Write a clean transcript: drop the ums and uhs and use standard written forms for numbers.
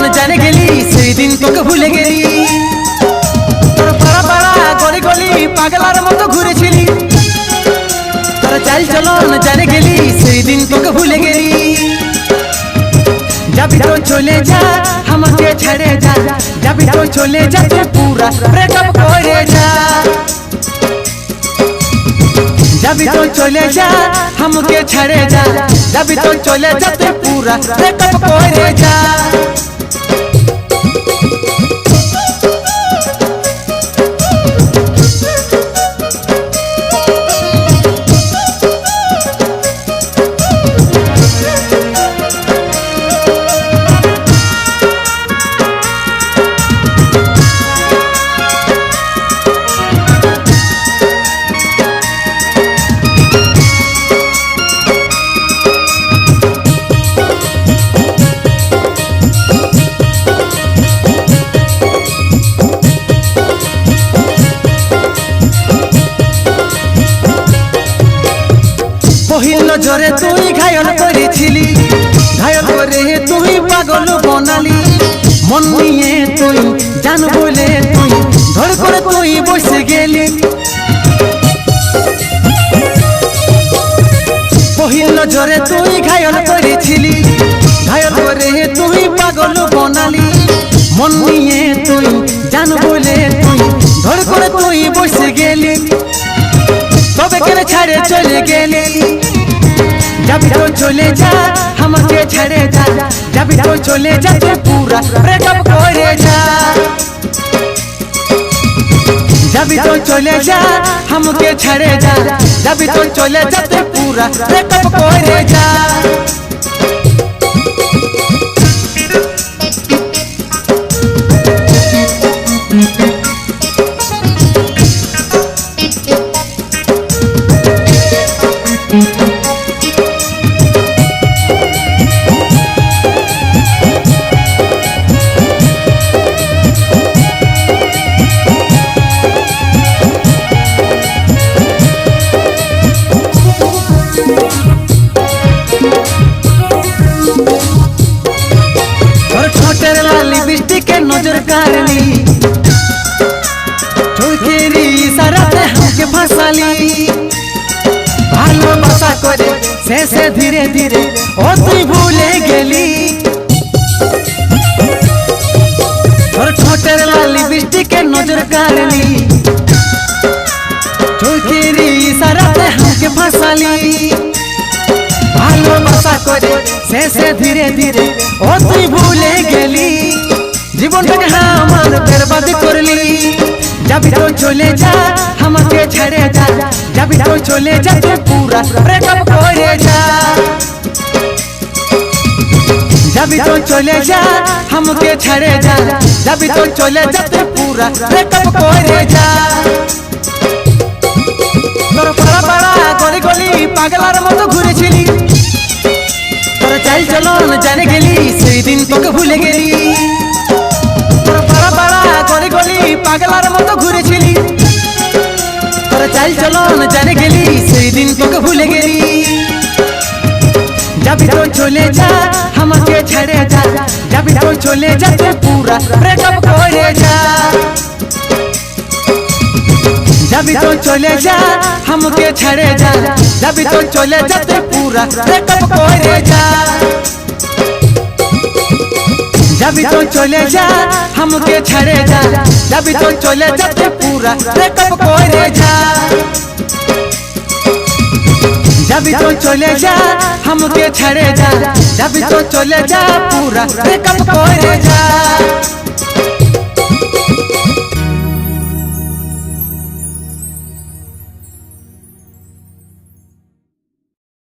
चलन जाने गेली সেই दिन তোকে ভুলে গেলি তোর পাড়া পাড়া গলি গলি পাগলার মতো ঘুরেছিলি তোর চাল চলন জানে গেলি সেই दिन তোকে ভুলে গেলি যাবি তো চলে যা আমাকে ছেড়ে যা যাবি তো চলে যা তুই পুরা ব্রেকআপ করে যা যাবি তো চলে যা আমাকে ছেড়ে যা যাবি তো চলে যা তুই পুরা ব্রেকআপ করে যা पहिल नजरे तुई घायल करेছিলি घायल करे तुई पागल बनाली मन निये तुई जान बोले तुई धड़ करे तुई बसे गेली पहिल नजरे तुई घायल करेছিলি घायल करे तुई पागल बनाली मन निये तुई जान बोले तुई धड़ करे तुई बसे गेली तबे केने छाड़े चले गेली যাবি তো চলে যা আমাকে ছেড়ে যা যাবি তো চলে যা তুই পুরা ব্রেকআপ করে যা যাবি তো চলে যা আমাকে ছেড়ে যা যাবি তো চলে যা তুই পুরা ব্রেকআপ করে যা नजर कारली चोखेरी इशाराते हमके फंसाली भालोबासा करे से धीरे धीरे ओ तुई भूले गेली और ठोटेर लाली बिस्टी के नजर कारली चोखेरी इशाराते हमके फंसाली भालोबासा करे से धीरे धीरे ओ तुई भूले गेली জীবনটাকে আমার বরবাদ করলি যাবি তো চলে যা আমাকে ছেড়ে যা যাবি তো চলে যা তুই পুরা ব্রেকআপ করে যা যাবি তো চলে যা আমাকে ছেড়ে যা যাবি তো চলে যা তুই পুরা ব্রেকআপ করে যা তোর পাড়া পাড়া গলি গলি পাগলার মতো ঘুরেছিলি তোর চাল চলন জানে গেলি সেই दिन তোকে ভুলে গেলি गली गली पागलार मतो घुरेছিলি তোর চাল চলন জানে গেলি সেই दिन তোকে ভুলে গেলি যাবি তো চলে যা আমাকে ছেড়ে যা যাবি তো চলে যা তুই পুরা ব্রেকআপ করে যা যাবি তো চলে যা আমাকে ছেড়ে যা যাবি তো চলে যা তুই পুরা ব্রেকআপ করে যা যাবি তো চলে যা আমাকে ছেড়ে যা যাবি তো চলে যা তুই পুরা ব্রেকআপ করে যা যাবি তো চলে যা আমাকে ছেড়ে যা যাবি তো চলে যা পুরা ব্রেকআপ করে যা